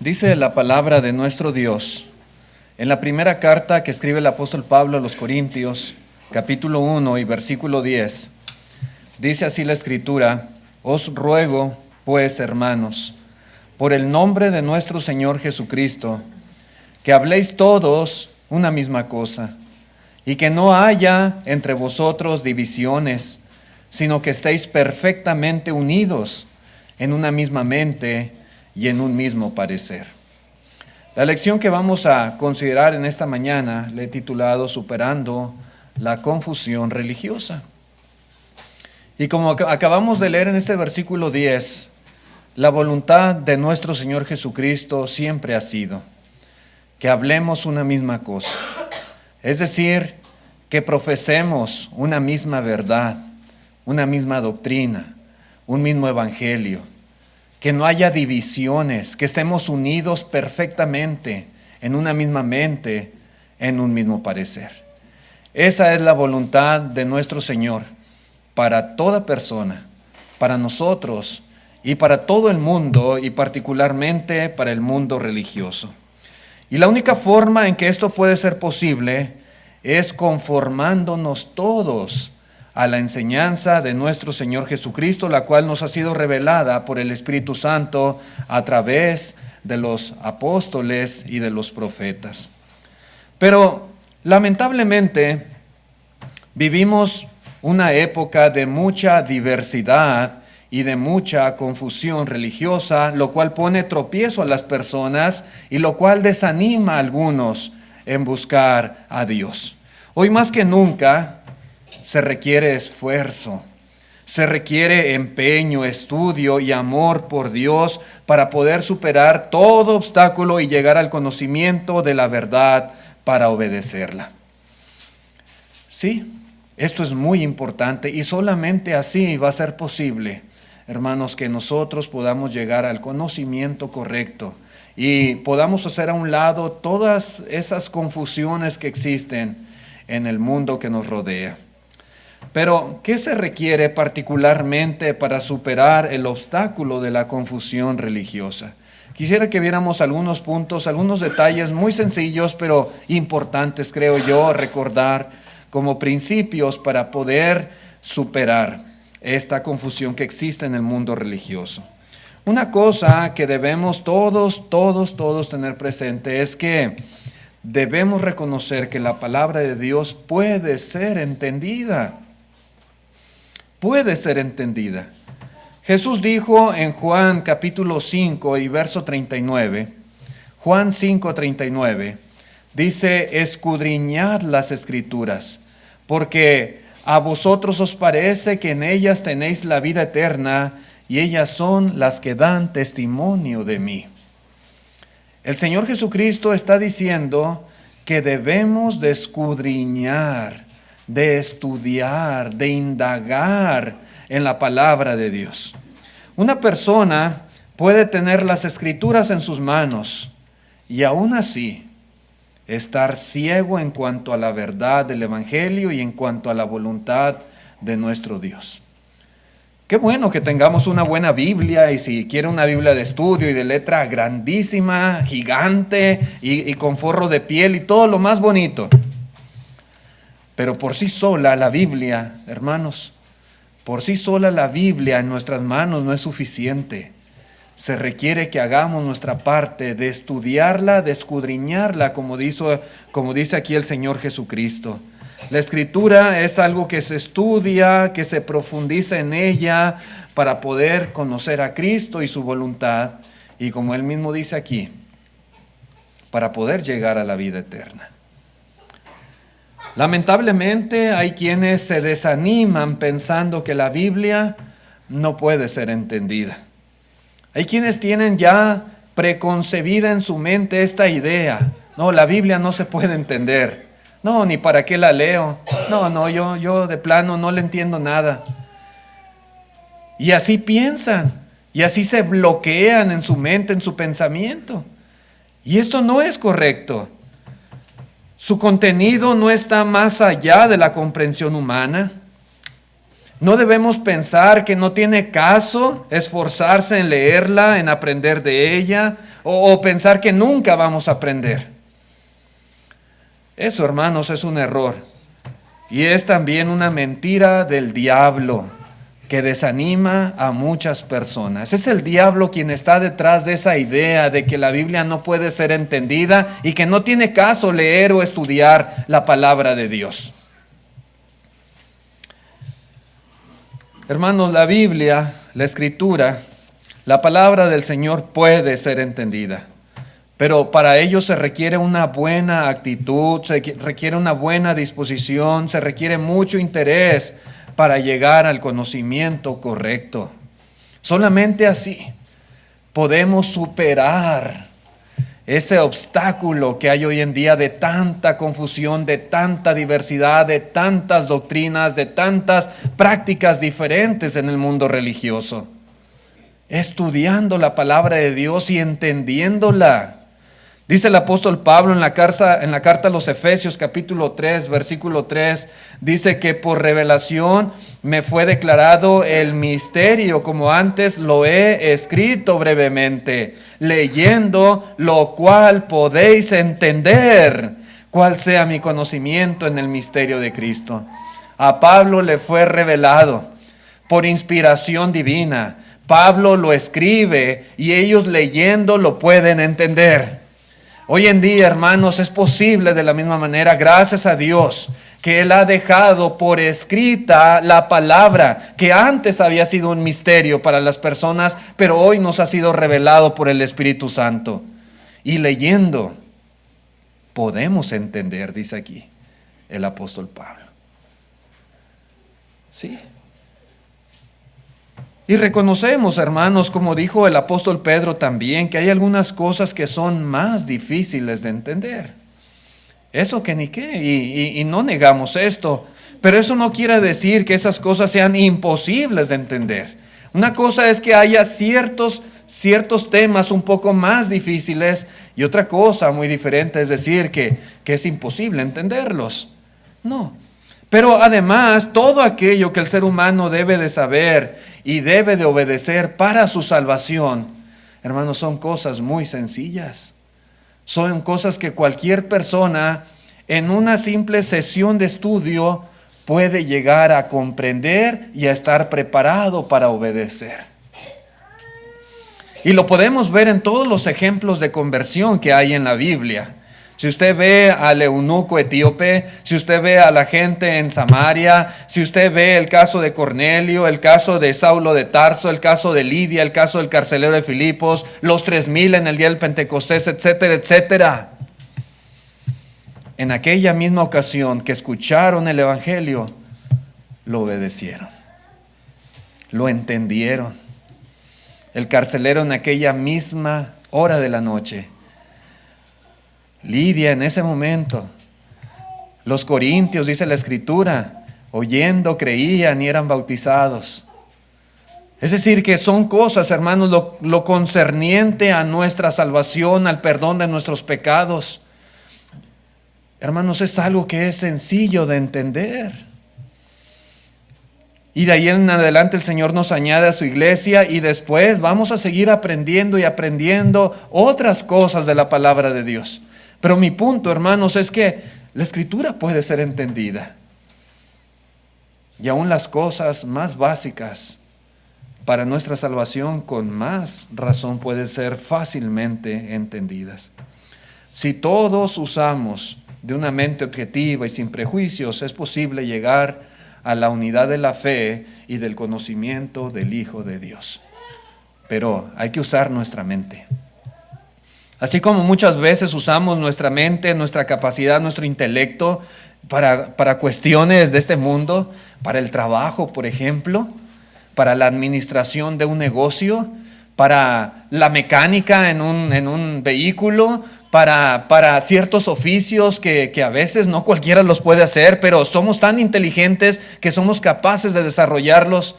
Dice la palabra de nuestro Dios en la primera carta que escribe el apóstol Pablo a los Corintios, capítulo 1 y versículo 10. Dice así la Escritura: os ruego, pues, hermanos, por el nombre de nuestro Señor Jesucristo, que habléis todos una misma cosa, y que no haya entre vosotros divisiones, sino que estéis perfectamente unidos en una misma mente y en un mismo parecer. La lección que vamos a considerar en esta mañana le he titulado Superando la confusión religiosa. Y como acabamos de leer en este versículo 10, la voluntad de nuestro Señor Jesucristo siempre ha sido que hablemos una misma cosa. Es decir, que profesemos una misma verdad, una misma doctrina, un mismo evangelio. Que no haya divisiones, que estemos unidos perfectamente en una misma mente, en un mismo parecer. Esa es la voluntad de nuestro Señor para toda persona, para nosotros y para todo el mundo, y particularmente para el mundo religioso. Y la única forma en que esto puede ser posible es conformándonos todos a la enseñanza de nuestro Señor Jesucristo, la cual nos ha sido revelada por el Espíritu Santo a través de los apóstoles y de los profetas. Pero lamentablemente vivimos una época de mucha diversidad y de mucha confusión religiosa, lo cual pone tropiezo a las personas y lo cual desanima a algunos en buscar a Dios. Hoy más que nunca se requiere esfuerzo, se requiere empeño, estudio y amor por Dios para poder superar todo obstáculo y llegar al conocimiento de la verdad para obedecerla. Sí, esto es muy importante y solamente así va a ser posible, hermanos, que nosotros podamos llegar al conocimiento correcto y podamos hacer a un lado todas esas confusiones que existen en el mundo que nos rodea. Pero, ¿qué se requiere particularmente para superar el obstáculo de la confusión religiosa? Quisiera que viéramos algunos puntos, algunos detalles muy sencillos, pero importantes, creo yo, recordar como principios para poder superar esta confusión que existe en el mundo religioso. Una cosa que debemos todos tener presente es que debemos reconocer que la palabra de Dios puede ser entendida. Puede ser entendida. Jesús dijo en Juan capítulo 5 y verso 39, Juan 5:39, dice: escudriñad las Escrituras, porque a vosotros os parece que en ellas tenéis la vida eterna, y ellas son las que dan testimonio de mí. El Señor Jesucristo está diciendo que debemos de escudriñar, de estudiar, de indagar en la palabra de Dios. Una persona puede tener las Escrituras en sus manos y aún así estar ciego en cuanto a la verdad del Evangelio y en cuanto a la voluntad de nuestro Dios. Qué bueno que tengamos una buena Biblia, y si quiere una Biblia de estudio y de letra grandísima, gigante y con forro de piel y todo lo más bonito. Pero por sí sola la Biblia, hermanos, por sí sola la Biblia en nuestras manos no es suficiente. Se requiere que hagamos nuestra parte de estudiarla, de escudriñarla, como dice aquí el Señor Jesucristo. La Escritura es algo que se estudia, que se profundiza en ella para poder conocer a Cristo y su voluntad. Y como Él mismo dice aquí, para poder llegar a la vida eterna. Lamentablemente hay quienes se desaniman pensando que la Biblia no puede ser entendida. Hay quienes tienen ya preconcebida en su mente esta idea: no, la Biblia no se puede entender. No, ni para qué la leo. No, yo de plano no le entiendo nada. Y así piensan, y así se bloquean en su mente, en su pensamiento. Y esto no es correcto. Su contenido no está más allá de la comprensión humana. No debemos pensar que no tiene caso esforzarse en leerla, en aprender de ella, o pensar que nunca vamos a aprender. Eso, hermanos, es un error. Y es también una mentira del diablo que desanima a muchas personas. Es el diablo quien está detrás de esa idea de que la Biblia no puede ser entendida y que no tiene caso leer o estudiar la palabra de Dios. Hermanos, la Biblia, la Escritura, la palabra del Señor puede ser entendida, pero para ello se requiere una buena actitud, se requiere una buena disposición, se requiere mucho interés para llegar al conocimiento correcto. Solamente así podemos superar ese obstáculo que hay hoy en día de tanta confusión, de tanta diversidad, de tantas doctrinas, de tantas prácticas diferentes en el mundo religioso. Estudiando la palabra de Dios y entendiéndola. Dice el apóstol Pablo en la carta a los Efesios capítulo 3, versículo 3, dice que por revelación me fue declarado el misterio, como antes lo he escrito brevemente, leyendo lo cual podéis entender cuál sea mi conocimiento en el misterio de Cristo. A Pablo le fue revelado por inspiración divina. Pablo lo escribe y ellos leyendo lo pueden entender. Hoy en día, hermanos, es posible de la misma manera, gracias a Dios, que Él ha dejado por escrita la palabra, que antes había sido un misterio para las personas, pero hoy nos ha sido revelado por el Espíritu Santo. Y leyendo, podemos entender, dice aquí el apóstol Pablo. Sí. Y reconocemos, hermanos, como dijo el apóstol Pedro también, que hay algunas cosas que son más difíciles de entender. Eso que ni qué, y no negamos esto, pero eso no quiere decir que esas cosas sean imposibles de entender. Una cosa es que haya ciertos temas un poco más difíciles y otra cosa muy diferente es decir que es imposible entenderlos. No. Pero además, todo aquello que el ser humano debe de saber y debe de obedecer para su salvación, hermanos, son cosas muy sencillas. Son cosas que cualquier persona en una simple sesión de estudio puede llegar a comprender y a estar preparado para obedecer. Y lo podemos ver en todos los ejemplos de conversión que hay en la Biblia. Si usted ve al eunuco etíope, si usted ve a la gente en Samaria, si usted ve el caso de Cornelio, el caso de Saulo de Tarso, el caso de Lidia, el caso del carcelero de Filipos, los 3,000 en el día del Pentecostés, etcétera, etcétera. En aquella misma ocasión que escucharon el evangelio, lo obedecieron, lo entendieron. El carcelero en aquella misma hora de la noche, Lidia en ese momento, los corintios, dice la Escritura, oyendo creían y eran bautizados. Es decir, que son cosas, hermanos, lo concerniente a nuestra salvación, al perdón de nuestros pecados. Hermanos, es algo que es sencillo de entender. Y de ahí en adelante el Señor nos añade a su iglesia y después vamos a seguir aprendiendo y aprendiendo otras cosas de la palabra de Dios. Pero mi punto, hermanos, es que la Escritura puede ser entendida. Y aún las cosas más básicas para nuestra salvación con más razón pueden ser fácilmente entendidas. Si todos usamos de una mente objetiva y sin prejuicios, es posible llegar a la unidad de la fe y del conocimiento del Hijo de Dios. Pero hay que usar nuestra mente. Así como muchas veces usamos nuestra mente, nuestra capacidad, nuestro intelecto para cuestiones de este mundo, para el trabajo, por ejemplo, para la administración de un negocio, para la mecánica en un vehículo, para ciertos oficios que a veces no cualquiera los puede hacer, pero somos tan inteligentes que somos capaces de desarrollarlos.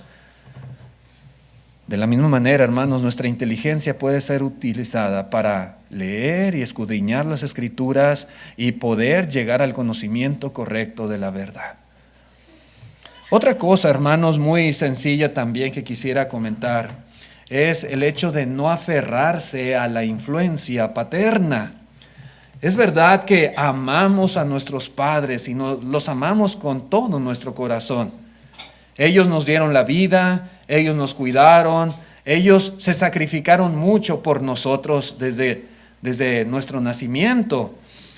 De la misma manera, hermanos, nuestra inteligencia puede ser utilizada para leer y escudriñar las Escrituras y poder llegar al conocimiento correcto de la verdad. Otra cosa, hermanos, muy sencilla también que quisiera comentar es el hecho de no aferrarse a la influencia paterna. Es verdad que amamos a nuestros padres y los amamos con todo nuestro corazón. Ellos nos dieron la vida, ellos nos cuidaron, ellos se sacrificaron mucho por nosotros desde nuestro nacimiento.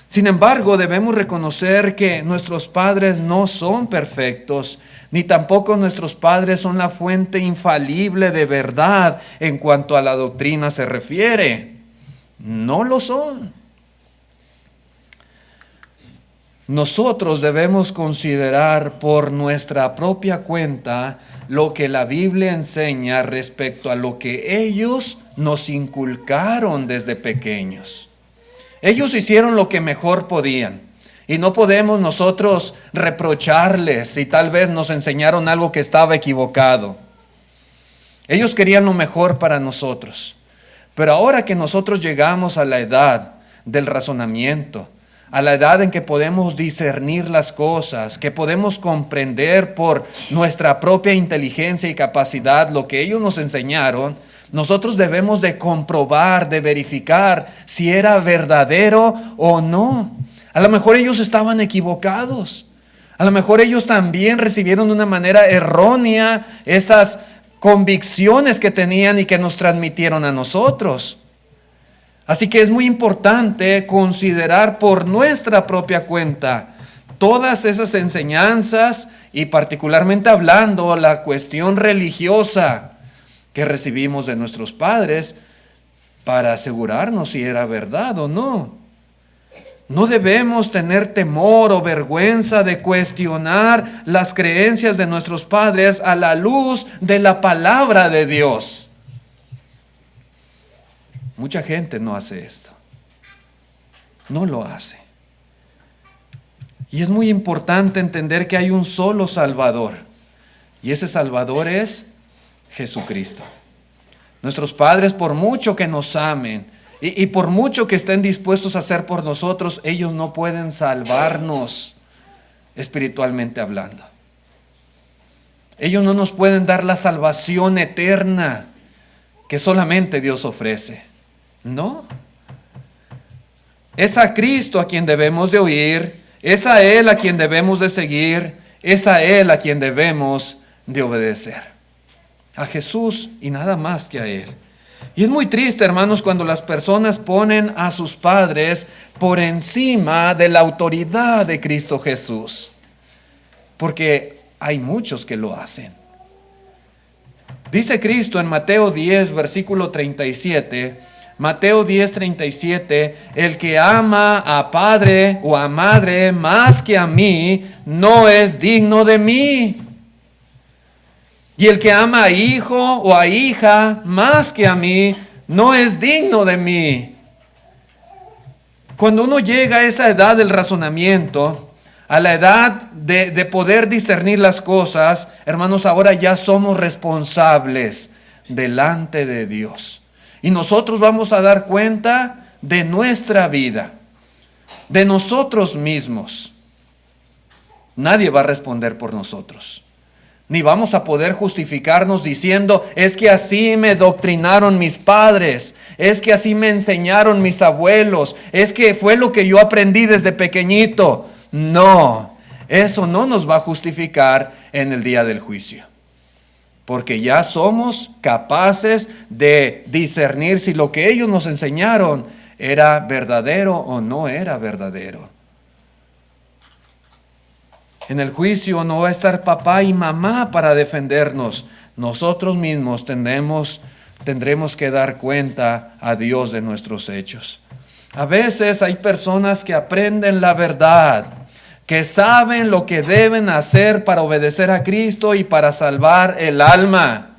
Sin embargo, debemos reconocer que nuestros padres no son perfectos, ni tampoco nuestros padres son la fuente infalible de verdad en cuanto a la doctrina se refiere. No lo son. Nosotros debemos considerar por nuestra propia cuenta lo que la Biblia enseña respecto a lo que ellos nos inculcaron desde pequeños. Ellos hicieron lo que mejor podían y no podemos nosotros reprocharles si tal vez nos enseñaron algo que estaba equivocado. Ellos querían lo mejor para nosotros, pero ahora que nosotros llegamos a la edad del razonamiento, a la edad en que podemos discernir las cosas, que podemos comprender por nuestra propia inteligencia y capacidad lo que ellos nos enseñaron, nosotros debemos de comprobar, de verificar si era verdadero o no. A lo mejor ellos estaban equivocados. A lo mejor ellos también recibieron de una manera errónea esas convicciones que tenían y que nos transmitieron a nosotros. Así que es muy importante considerar por nuestra propia cuenta todas esas enseñanzas y particularmente hablando la cuestión religiosa que recibimos de nuestros padres para asegurarnos si era verdad o no. No debemos tener temor o vergüenza de cuestionar las creencias de nuestros padres a la luz de la palabra de Dios. Mucha gente no hace esto. No lo hace. Y es muy importante entender que hay un solo Salvador. Y ese Salvador es Jesucristo. Nuestros padres, por mucho que nos amen y por mucho que estén dispuestos a hacer por nosotros, ellos no pueden salvarnos espiritualmente hablando. Ellos no nos pueden dar la salvación eterna que solamente Dios ofrece. No. Es a Cristo a quien debemos de oír, es a Él a quien debemos de seguir, es a Él a quien debemos de obedecer. A Jesús y nada más que a Él. Y es muy triste, hermanos, cuando las personas ponen a sus padres por encima de la autoridad de Cristo Jesús. Porque hay muchos que lo hacen. Dice Cristo en Mateo 10, versículo 37, Mateo 10, 37, el que ama a padre o a madre más que a mí, no es digno de mí. Y el que ama a hijo o a hija más que a mí, no es digno de mí. Cuando uno llega a esa edad del razonamiento, a la edad de poder discernir las cosas, hermanos, ahora ya somos responsables delante de Dios. Y nosotros vamos a dar cuenta de nuestra vida, de nosotros mismos. Nadie va a responder por nosotros. Ni vamos a poder justificarnos diciendo, es que así me doctrinaron mis padres, es que así me enseñaron mis abuelos, es que fue lo que yo aprendí desde pequeñito. No, eso no nos va a justificar en el día del juicio. Porque ya somos capaces de discernir si lo que ellos nos enseñaron era verdadero o no era verdadero. En el juicio no va a estar papá y mamá para defendernos. Nosotros mismos tendremos que dar cuenta a Dios de nuestros hechos. A veces hay personas que aprenden la verdad, que saben lo que deben hacer para obedecer a Cristo y para salvar el alma,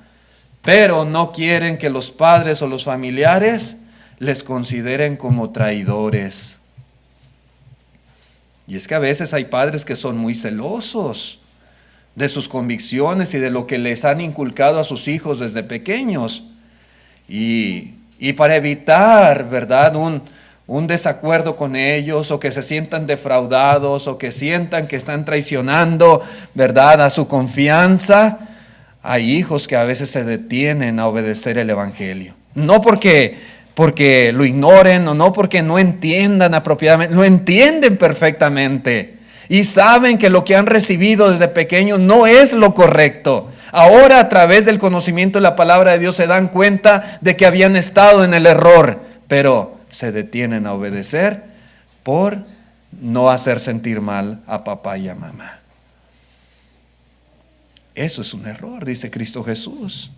pero no quieren que los padres o los familiares les consideren como traidores. Y es que a veces hay padres que son muy celosos de sus convicciones y de lo que les han inculcado a sus hijos desde pequeños. Y para evitar, ¿verdad?, un desacuerdo con ellos, o que se sientan defraudados, o que sientan que están traicionando, ¿verdad?, a su confianza, hay hijos que a veces se detienen a obedecer el Evangelio. No porque lo ignoren, o no porque no entiendan apropiadamente, lo entienden perfectamente. Y saben que lo que han recibido desde pequeños no es lo correcto. Ahora, a través del conocimiento de la palabra de Dios, se dan cuenta de que habían estado en el error, pero se detienen a obedecer por no hacer sentir mal a papá y a mamá. Eso es un error, dice Cristo Jesús.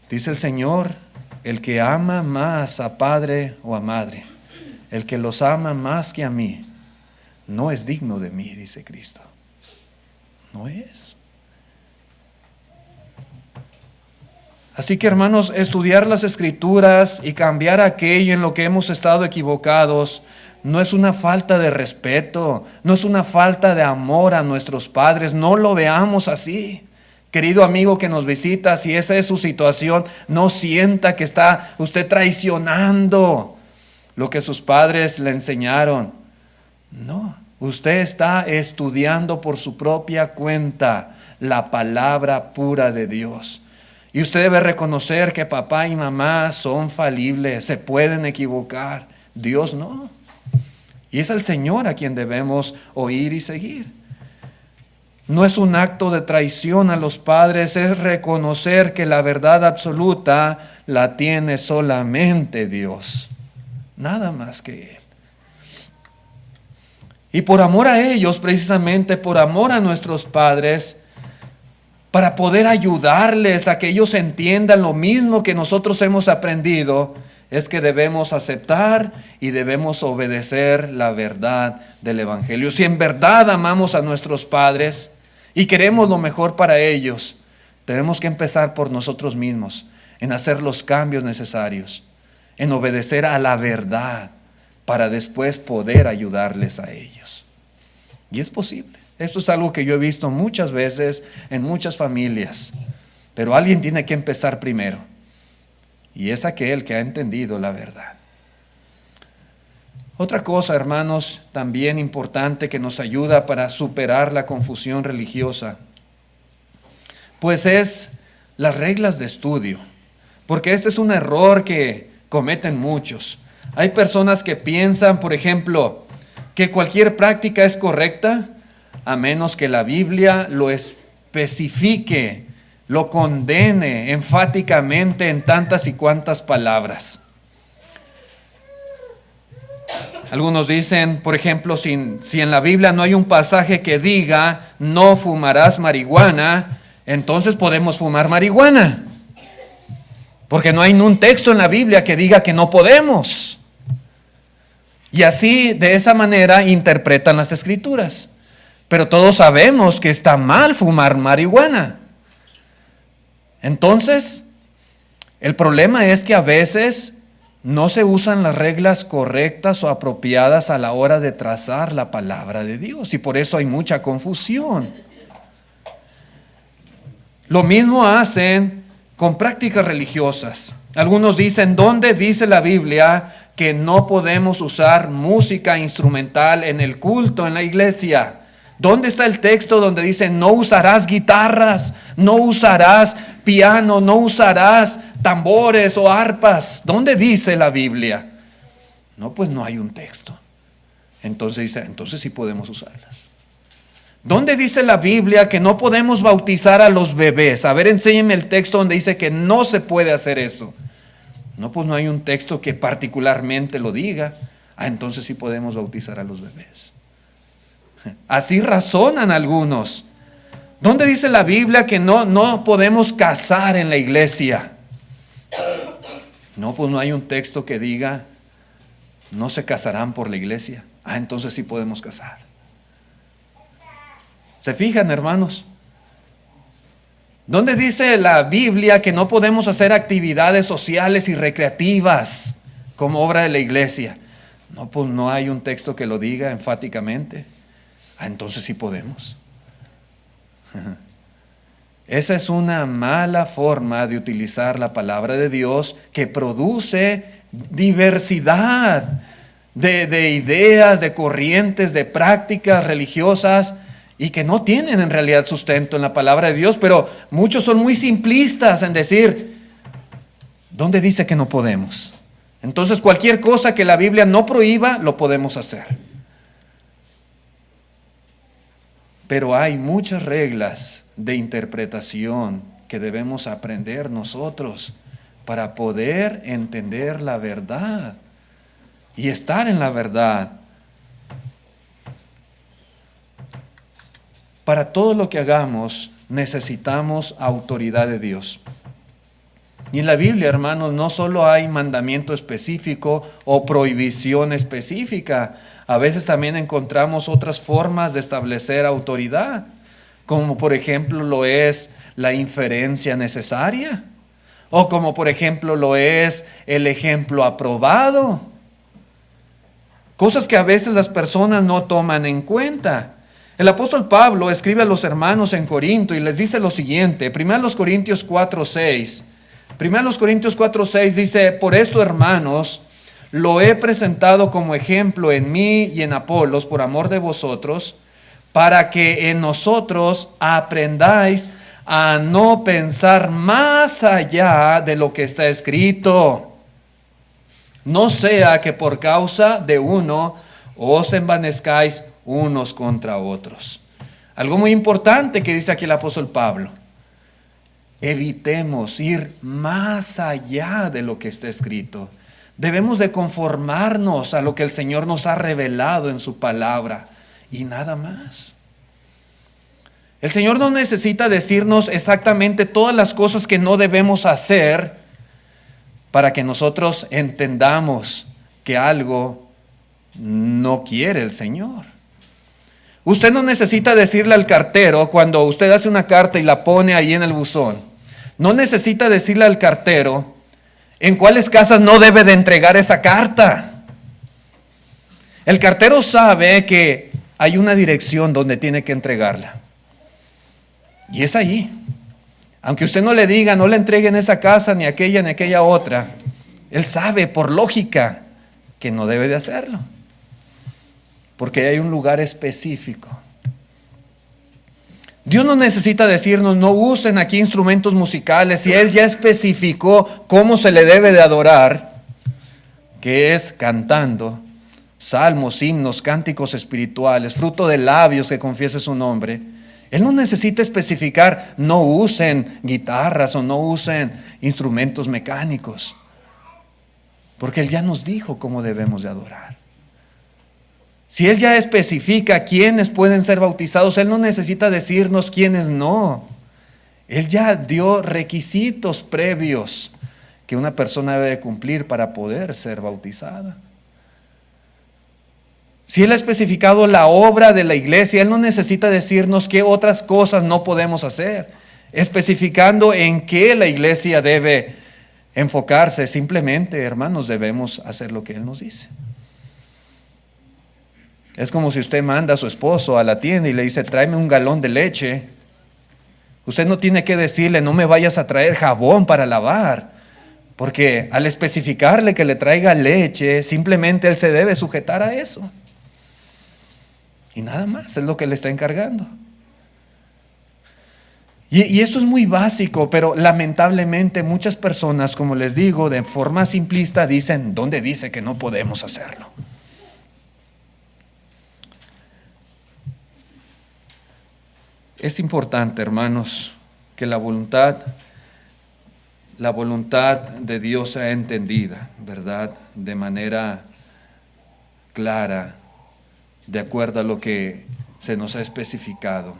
Dice el Señor, el que ama más a padre o a madre, el que los ama más que a mí, no es digno de mí, dice Cristo. No es. Así que, hermanos, estudiar las Escrituras y cambiar aquello en lo que hemos estado equivocados no es una falta de respeto, no es una falta de amor a nuestros padres. No lo veamos así. Querido amigo que nos visita, si esa es su situación, no sienta que está usted traicionando lo que sus padres le enseñaron. No, usted está estudiando por su propia cuenta la palabra pura de Dios. Y usted debe reconocer que papá y mamá son falibles, se pueden equivocar. Dios no. Y es al Señor a quien debemos oír y seguir. No es un acto de traición a los padres, es reconocer que la verdad absoluta la tiene solamente Dios. Nada más que Él. Y por amor a ellos, precisamente por amor a nuestros padres, para poder ayudarles a que ellos entiendan lo mismo que nosotros hemos aprendido, es que debemos aceptar y debemos obedecer la verdad del Evangelio. Si en verdad amamos a nuestros padres y queremos lo mejor para ellos, tenemos que empezar por nosotros mismos, en hacer los cambios necesarios, en obedecer a la verdad, para después poder ayudarles a ellos. Y es posible. Esto es algo que yo he visto muchas veces en muchas familias. Pero alguien tiene que empezar primero. Y es aquel que ha entendido la verdad. Otra cosa, hermanos, también importante que nos ayuda para superar la confusión religiosa, pues es las reglas de estudio. Porque este es un error que cometen muchos. Hay personas que piensan, por ejemplo, que cualquier práctica es correcta a menos que la Biblia lo especifique, lo condene enfáticamente en tantas y cuantas palabras. Algunos dicen, por ejemplo, si en la Biblia no hay un pasaje que diga no fumarás marihuana, entonces podemos fumar marihuana. Porque no hay un texto en la Biblia que diga que no podemos. Y así, de esa manera, interpretan las Escrituras. Pero todos sabemos que está mal fumar marihuana. Entonces, el problema es que a veces no se usan las reglas correctas o apropiadas a la hora de trazar la palabra de Dios. Y por eso hay mucha confusión. Lo mismo hacen con prácticas religiosas. Algunos dicen, ¿dónde dice la Biblia que no podemos usar música instrumental en el culto, en la iglesia? ¿Dónde está el texto donde dice no usarás guitarras, no usarás piano, no usarás tambores o arpas? ¿Dónde dice la Biblia? No, pues no hay un texto. Entonces dice, entonces sí podemos usarlas. ¿Dónde dice la Biblia que no podemos bautizar a los bebés? A ver, enséñeme el texto donde dice que no se puede hacer eso. No, pues no hay un texto que particularmente lo diga. Entonces sí podemos bautizar a los bebés. Así razonan algunos. ¿Dónde dice la Biblia que no podemos casar en la iglesia? No, pues no hay un texto que diga no se casarán por la iglesia. Entonces sí podemos casar. ¿Se fijan, hermanos? ¿Dónde dice la Biblia que no podemos hacer actividades sociales y recreativas como obra de la iglesia? No, pues no hay un texto que lo diga enfáticamente. Entonces sí podemos. Esa es una mala forma de utilizar la palabra de Dios que produce diversidad de ideas, de corrientes, de prácticas religiosas y que no tienen en realidad sustento en la palabra de Dios, pero muchos son muy simplistas en decir, ¿dónde dice que no podemos? Entonces cualquier cosa que la Biblia no prohíba, lo podemos hacer. Pero hay muchas reglas de interpretación que debemos aprender nosotros para poder entender la verdad y estar en la verdad. Para todo lo que hagamos necesitamos autoridad de Dios. Y en la Biblia, hermanos, no solo hay mandamiento específico o prohibición específica. A veces también encontramos otras formas de establecer autoridad, como por ejemplo lo es la inferencia necesaria, o como por ejemplo lo es el ejemplo aprobado. Cosas que a veces las personas no toman en cuenta. El apóstol Pablo escribe a los hermanos en Corinto y les dice lo siguiente, 1 Corintios 4:6. 1 Corintios 4:6 dice, por esto, hermanos, lo he presentado como ejemplo en mí y en Apolos por amor de vosotros, para que en nosotros aprendáis a no pensar más allá de lo que está escrito. No sea que por causa de uno os envanezcáis unos contra otros. Algo muy importante que dice aquí el apóstol Pablo. Evitemos ir más allá de lo que está escrito. Debemos de conformarnos a lo que el Señor nos ha revelado en su palabra y nada más. El Señor no necesita decirnos exactamente todas las cosas que no debemos hacer para que nosotros entendamos que algo no quiere el Señor. Usted no necesita decirle al cartero cuando usted hace una carta y la pone ahí en el buzón. No necesita decirle al cartero en cuáles casas no debe de entregar esa carta. El cartero sabe que hay una dirección donde tiene que entregarla. Y es ahí. Aunque usted no le diga, no le entregue en esa casa, ni aquella otra. Él sabe por lógica que no debe de hacerlo. Porque hay un lugar específico. Dios no necesita decirnos, no usen aquí instrumentos musicales, si Él ya especificó cómo se le debe de adorar, que es cantando salmos, himnos, cánticos espirituales, fruto de labios que confiese su nombre. Él no necesita especificar, no usen guitarras o no usen instrumentos mecánicos, porque Él ya nos dijo cómo debemos de adorar. Si Él ya especifica quiénes pueden ser bautizados, Él no necesita decirnos quiénes no. Él ya dio requisitos previos que una persona debe de cumplir para poder ser bautizada. Si Él ha especificado la obra de la iglesia, Él no necesita decirnos qué otras cosas no podemos hacer, especificando en qué la iglesia debe enfocarse. Simplemente, hermanos, debemos hacer lo que Él nos dice. Es como si usted manda a su esposo a la tienda y le dice, tráeme un galón de leche. Usted no tiene que decirle, no me vayas a traer jabón para lavar, porque al especificarle que le traiga leche, simplemente él se debe sujetar a eso. Y nada más, es lo que le está encargando. Y esto es muy básico, pero lamentablemente muchas personas, como les digo, de forma simplista dicen, ¿dónde dice que no podemos hacerlo? Es importante, hermanos, que la voluntad de Dios sea entendida, ¿verdad? De manera clara, de acuerdo a lo que se nos ha especificado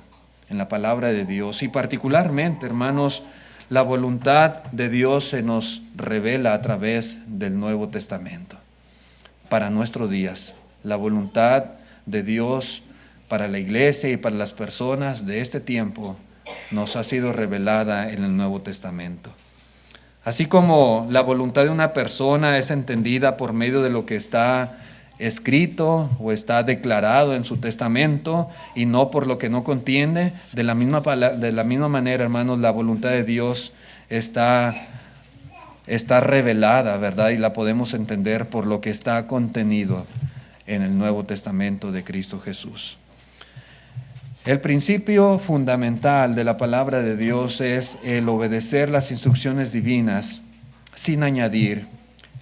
en la palabra de Dios. Y particularmente, hermanos, la voluntad de Dios se nos revela a través del Nuevo Testamento. Para nuestros días, la voluntad de Dios para la iglesia y para las personas de este tiempo nos ha sido revelada en el Nuevo Testamento. Así como la voluntad de una persona es entendida por medio de lo que está escrito o está declarado en su testamento y no por lo que no contiene, de la misma manera, hermanos, la voluntad de Dios está está revelada, ¿verdad? Y la podemos entender por lo que está contenido en el Nuevo Testamento de Cristo Jesús. El principio fundamental de la palabra de Dios es el obedecer las instrucciones divinas sin añadir,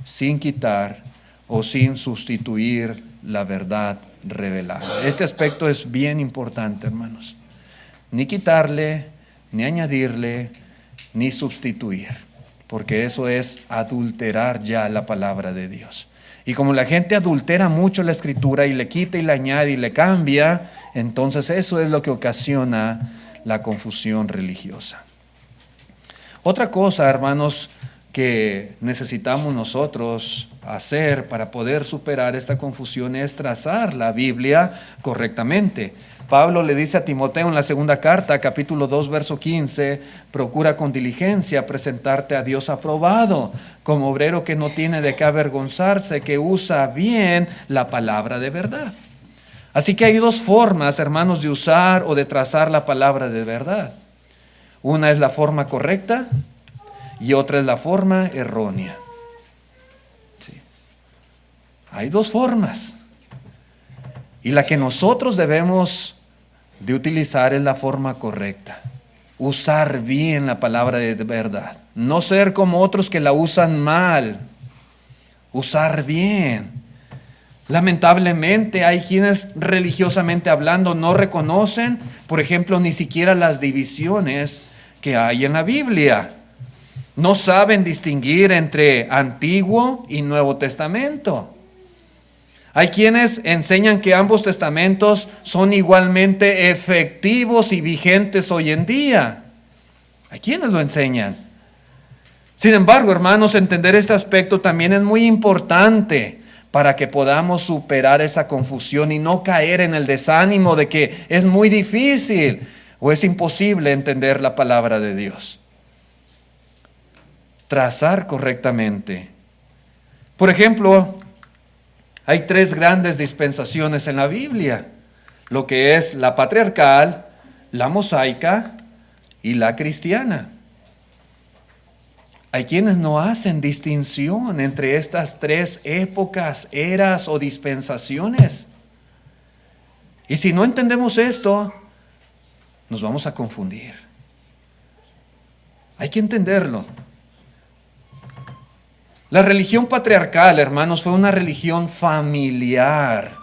sin quitar o sin sustituir la verdad revelada. Este aspecto es bien importante, hermanos. Ni quitarle, ni añadirle, ni sustituir, porque eso es adulterar ya la palabra de Dios. Y como la gente adultera mucho la Escritura y le quita y le añade y le cambia, entonces eso es lo que ocasiona la confusión religiosa. Otra cosa, hermanos, que necesitamos nosotros hacer para poder superar esta confusión es trazar la Biblia correctamente. Pablo le dice a Timoteo en la segunda carta, capítulo 2, verso 15, procura con diligencia presentarte a Dios aprobado, como obrero que no tiene de qué avergonzarse, que usa bien la palabra de verdad. Así que hay dos formas, hermanos, de usar o de trazar la palabra de verdad. Una es la forma correcta y otra es la forma errónea. Sí. Hay dos formas. Y la que nosotros debemos de utilizar es la forma correcta. Usar bien la palabra de verdad. No ser como otros que la usan mal. Usar bien. Lamentablemente hay quienes religiosamente hablando no reconocen, por ejemplo, ni siquiera las divisiones que hay en la Biblia. No saben distinguir entre Antiguo y Nuevo Testamento. Hay quienes enseñan que ambos testamentos son igualmente efectivos y vigentes hoy en día. Hay quienes lo enseñan. Sin embargo, hermanos, entender este aspecto también es muy importante para que podamos superar esa confusión y no caer en el desánimo de que es muy difícil o es imposible entender la palabra de Dios. Trazar correctamente. Por ejemplo, hay tres grandes dispensaciones en la Biblia, lo que es la patriarcal, la mosaica y la cristiana. Hay quienes no hacen distinción entre estas tres épocas, eras o dispensaciones. Y si no entendemos esto, nos vamos a confundir. Hay que entenderlo. La religión patriarcal, hermanos, fue una religión familiar.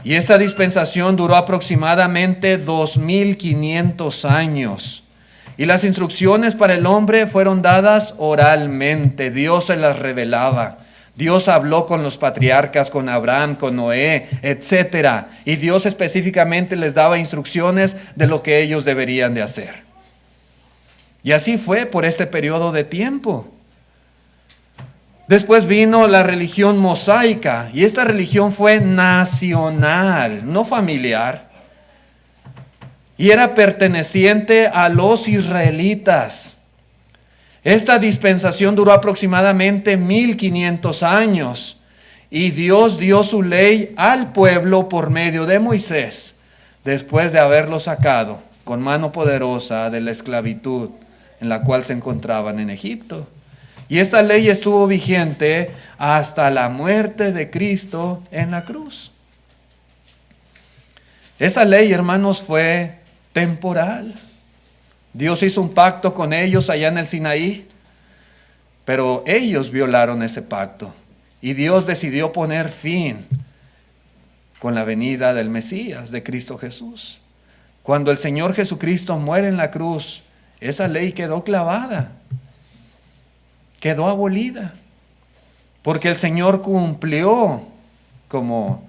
Y esta dispensación duró aproximadamente 2500 años. Y las instrucciones para el hombre fueron dadas oralmente. Dios se las revelaba. Dios habló con los patriarcas, con Abraham, con Noé, etc. Y Dios específicamente les daba instrucciones de lo que ellos deberían de hacer. Y así fue por este periodo de tiempo. Después vino la religión mosaica, y esta religión fue nacional, no familiar, y era perteneciente a los israelitas. Esta dispensación duró aproximadamente 1500 años, y Dios dio su ley al pueblo por medio de Moisés, después de haberlo sacado con mano poderosa de la esclavitud en la cual se encontraban en Egipto. Y esta ley estuvo vigente hasta la muerte de Cristo en la cruz. Esa ley, hermanos, fue temporal. Dios hizo un pacto con ellos allá en el Sinaí, pero ellos violaron ese pacto. Y Dios decidió poner fin con la venida del Mesías, de Cristo Jesús. Cuando el Señor Jesucristo muere en la cruz, esa ley quedó clavada. Quedó abolida, porque el Señor cumplió como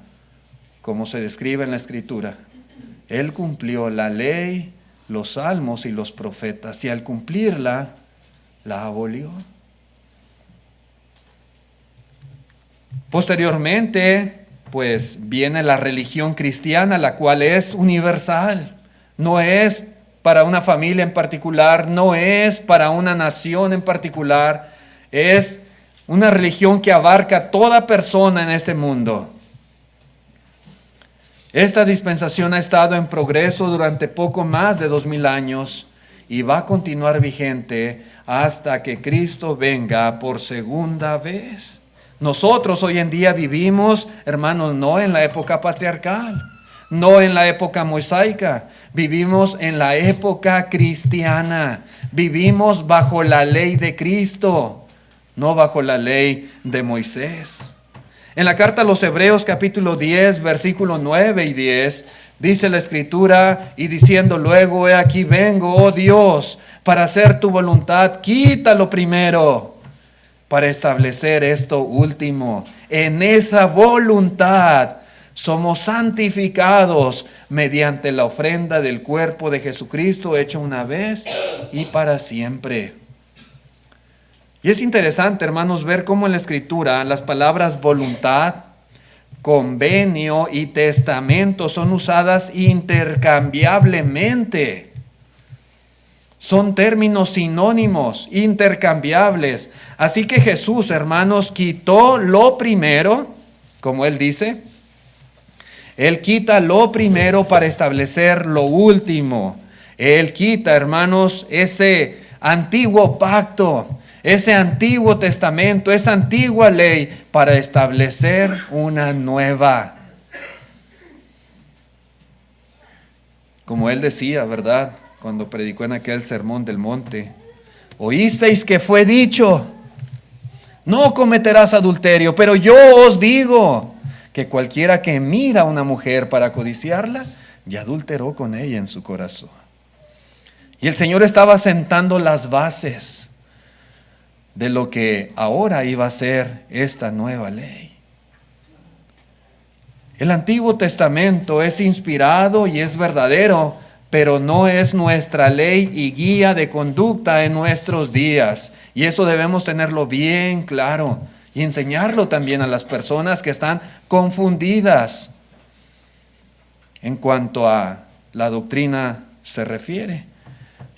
se describe en la Escritura. Él cumplió la ley, los salmos y los profetas, y al cumplirla, la abolió. Posteriormente, pues viene la religión cristiana, la cual es universal, no es para una familia en particular, no es para una nación en particular. Es una religión que abarca a toda persona en este mundo. Esta dispensación ha estado en progreso durante poco más de 2000 años y va a continuar vigente hasta que Cristo venga por segunda vez. Nosotros hoy en día vivimos, hermanos, no en la época patriarcal, no en la época mosaica, vivimos en la época cristiana, vivimos bajo la ley de Cristo, no bajo la ley de Moisés. En la carta a los Hebreos capítulo 10, versículos 9 y 10, dice la Escritura, y diciendo luego, he aquí vengo, oh Dios, para hacer tu voluntad, quítalo primero, para establecer esto último. En esa voluntad somos santificados mediante la ofrenda del cuerpo de Jesucristo, hecho una vez y para siempre. Y es interesante, hermanos, ver cómo en la Escritura las palabras voluntad, convenio y testamento son usadas intercambiablemente. Son términos sinónimos, intercambiables. Así que Jesús, hermanos, quitó lo primero, como Él dice. Él quita lo primero para establecer lo último. Él quita, hermanos, ese antiguo pacto, ese antiguo testamento, esa antigua ley para establecer una nueva. Como Él decía, ¿verdad?, cuando predicó en aquel sermón del monte, oísteis que fue dicho, no cometerás adulterio, pero yo os digo que cualquiera que mira a una mujer para codiciarla, ya adulteró con ella en su corazón. Y el Señor estaba sentando las bases de lo que ahora iba a ser esta nueva ley. El Antiguo Testamento es inspirado y es verdadero, pero no es nuestra ley y guía de conducta en nuestros días. Y eso debemos tenerlo bien claro y enseñarlo también a las personas que están confundidas en cuanto a la doctrina se refiere.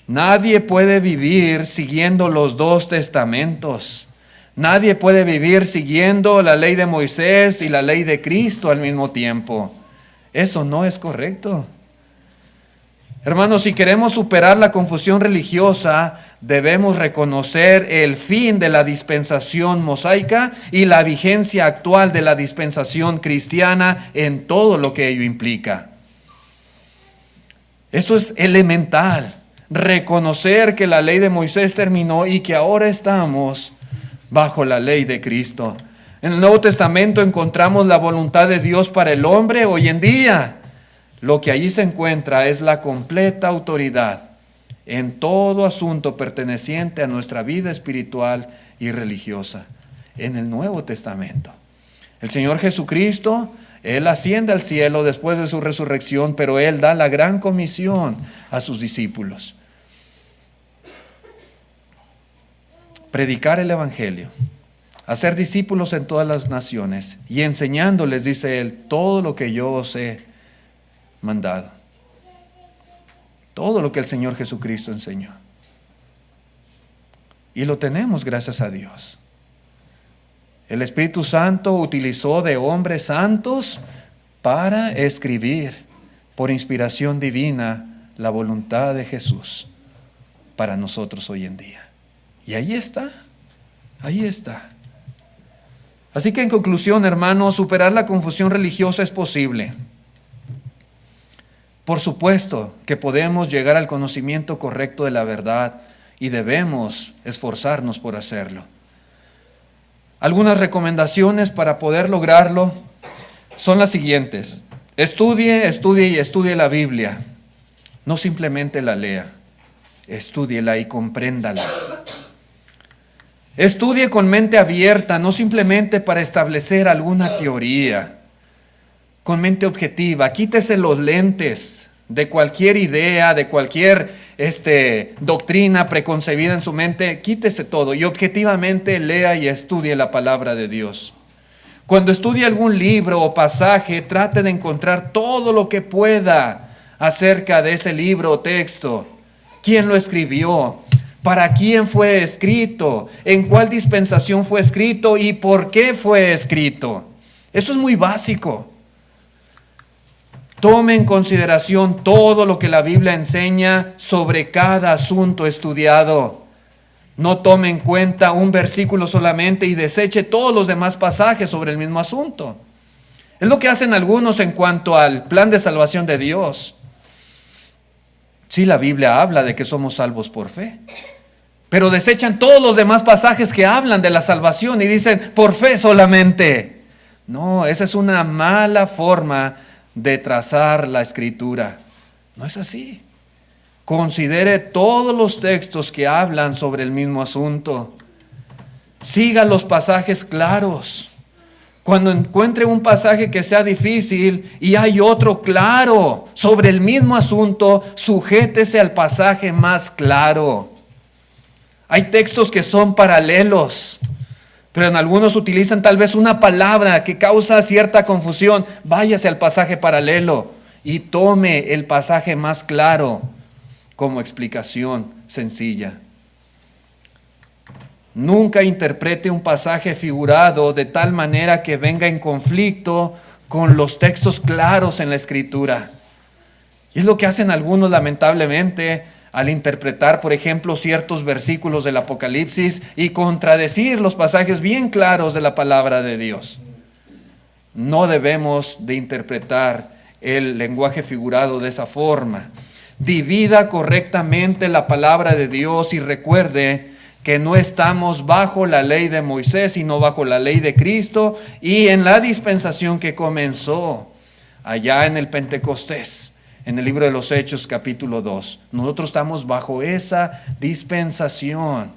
Nadie puede vivir siguiendo los dos testamentos. Nadie puede vivir siguiendo la ley de Moisés y la ley de Cristo al mismo tiempo. Eso no es correcto. Hermanos, si queremos superar la confusión religiosa, debemos reconocer el fin de la dispensación mosaica y la vigencia actual de la dispensación cristiana en todo lo que ello implica. Esto es elemental, reconocer que la ley de Moisés terminó y que ahora estamos bajo la ley de Cristo. En el Nuevo Testamento encontramos la voluntad de Dios para el hombre hoy en día. Lo que allí se encuentra es la completa autoridad en todo asunto perteneciente a nuestra vida espiritual y religiosa. En el Nuevo Testamento. El Señor Jesucristo, Él asciende al cielo después de su resurrección, pero Él da la gran comisión a sus discípulos. Predicar el Evangelio, hacer discípulos en todas las naciones y enseñándoles, dice Él, todo lo que yo os he mandado. Todo lo que el Señor Jesucristo enseñó. Y lo tenemos gracias a Dios. El Espíritu Santo utilizó de hombres santos para escribir por inspiración divina la voluntad de Jesús para nosotros hoy en día. Y ahí está, ahí está. Así que en conclusión, hermanos, superar la confusión religiosa es posible. Por supuesto que podemos llegar al conocimiento correcto de la verdad y debemos esforzarnos por hacerlo. Algunas recomendaciones para poder lograrlo son las siguientes. Estudie y estudie la Biblia. No simplemente la lea, estúdiela y compréndala. Estudie con mente abierta, no simplemente para establecer alguna teoría. Con mente objetiva, quítese los lentes de cualquier idea, de cualquier doctrina preconcebida en su mente, quítese todo y objetivamente lea y estudie la palabra de Dios. Cuando estudie algún libro o pasaje, trate de encontrar todo lo que pueda acerca de ese libro o texto. ¿Quién lo escribió? ¿Para quién fue escrito? ¿En cuál dispensación fue escrito? ¿Y por qué fue escrito? Eso es muy básico. Tome en consideración todo lo que la Biblia enseña sobre cada asunto estudiado. No tome en cuenta un versículo solamente y deseche todos los demás pasajes sobre el mismo asunto. Es lo que hacen algunos en cuanto al plan de salvación de Dios. Sí, la Biblia habla de que somos salvos por fe, pero desechan todos los demás pasajes que hablan de la salvación y dicen, por fe solamente. No, esa es una mala forma de trazar la Escritura. No es así. Considere todos los textos que hablan sobre el mismo asunto. Siga los pasajes claros. Cuando encuentre un pasaje que sea difícil y hay otro claro sobre el mismo asunto, sujétese al pasaje más claro. Hay textos que son paralelos, pero en algunos utilizan tal vez una palabra que causa cierta confusión. Váyase al pasaje paralelo y tome el pasaje más claro como explicación sencilla. Nunca interprete un pasaje figurado de tal manera que venga en conflicto con los textos claros en la Escritura. Y es lo que hacen algunos lamentablemente al interpretar, por ejemplo, ciertos versículos del Apocalipsis y contradecir los pasajes bien claros de la palabra de Dios. No debemos de interpretar el lenguaje figurado de esa forma. Divida correctamente la palabra de Dios y recuerde que no estamos bajo la ley de Moisés, sino bajo la ley de Cristo y en la dispensación que comenzó allá en el Pentecostés, en el libro de los Hechos capítulo 2. Nosotros estamos bajo esa dispensación.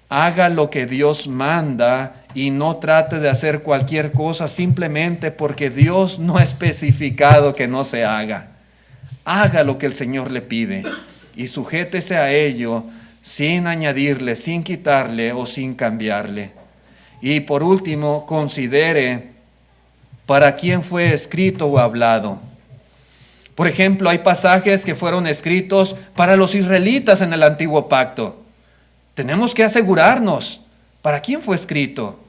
Haga lo que Dios manda y no trate de hacer cualquier cosa simplemente porque Dios no ha especificado que no se haga. Haga lo que el Señor le pide y sujétese a ello sin añadirle, sin quitarle o sin cambiarle. Y por último, considere para quién fue escrito o hablado. Por ejemplo, hay pasajes que fueron escritos para los israelitas en el antiguo pacto. Tenemos que asegurarnos para quién fue escrito.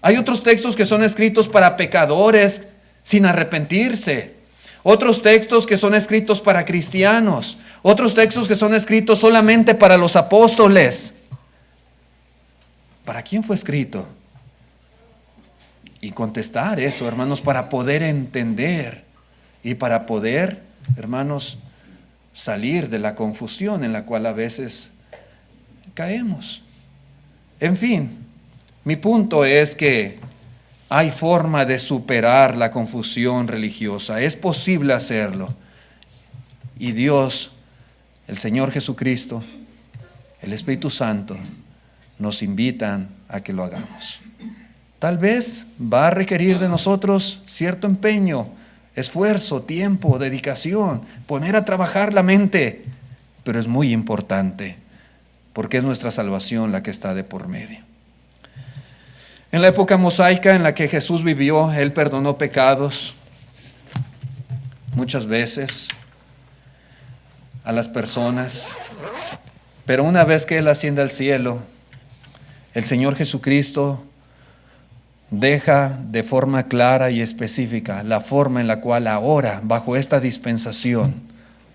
Hay otros textos que son escritos para pecadores sin arrepentirse. Otros textos que son escritos para cristianos. Otros textos que son escritos solamente para los apóstoles. ¿Para quién fue escrito? Y contestar eso, hermanos, para poder entender y para poder, hermanos, salir de la confusión en la cual a veces caemos. En fin, mi punto es que hay forma de superar la confusión religiosa. Es posible hacerlo. Y Dios, el Señor Jesucristo, el Espíritu Santo, nos invitan a que lo hagamos. Tal vez va a requerir de nosotros cierto empeño, esfuerzo, tiempo, dedicación, poner a trabajar la mente, pero es muy importante porque es nuestra salvación la que está de por medio. En la época mosaica en la que Jesús vivió, Él perdonó pecados muchas veces a las personas, pero una vez que Él asciende al cielo, el Señor Jesucristo deja de forma clara y específica la forma en la cual ahora, bajo esta dispensación,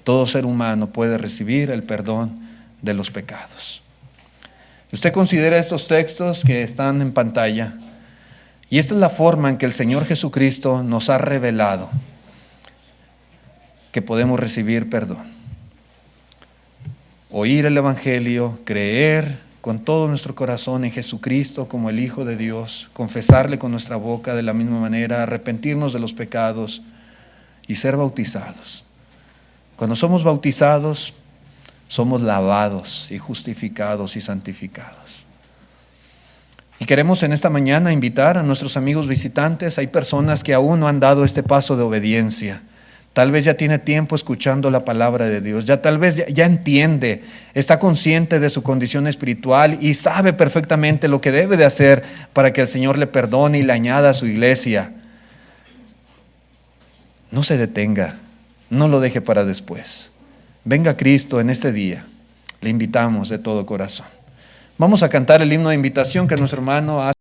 todo ser humano puede recibir el perdón de los pecados. Usted considera estos textos que están en pantalla, y esta es la forma en que el Señor Jesucristo nos ha revelado que podemos recibir perdón. Oír el Evangelio, creer con todo nuestro corazón en Jesucristo como el Hijo de Dios, confesarle con nuestra boca de la misma manera, arrepentirnos de los pecados y ser bautizados. Cuando somos bautizados, somos lavados y justificados y santificados. Y queremos en esta mañana invitar a nuestros amigos visitantes. Hay personas que aún no han dado este paso de obediencia. Tal vez ya tiene tiempo escuchando la palabra de Dios, tal vez ya entiende, está consciente de su condición espiritual y sabe perfectamente lo que debe de hacer para que el Señor le perdone y le añada a su iglesia. No se detenga, no lo deje para después. Venga Cristo en este día, le invitamos de todo corazón. Vamos a cantar el himno de invitación que nuestro hermano hace.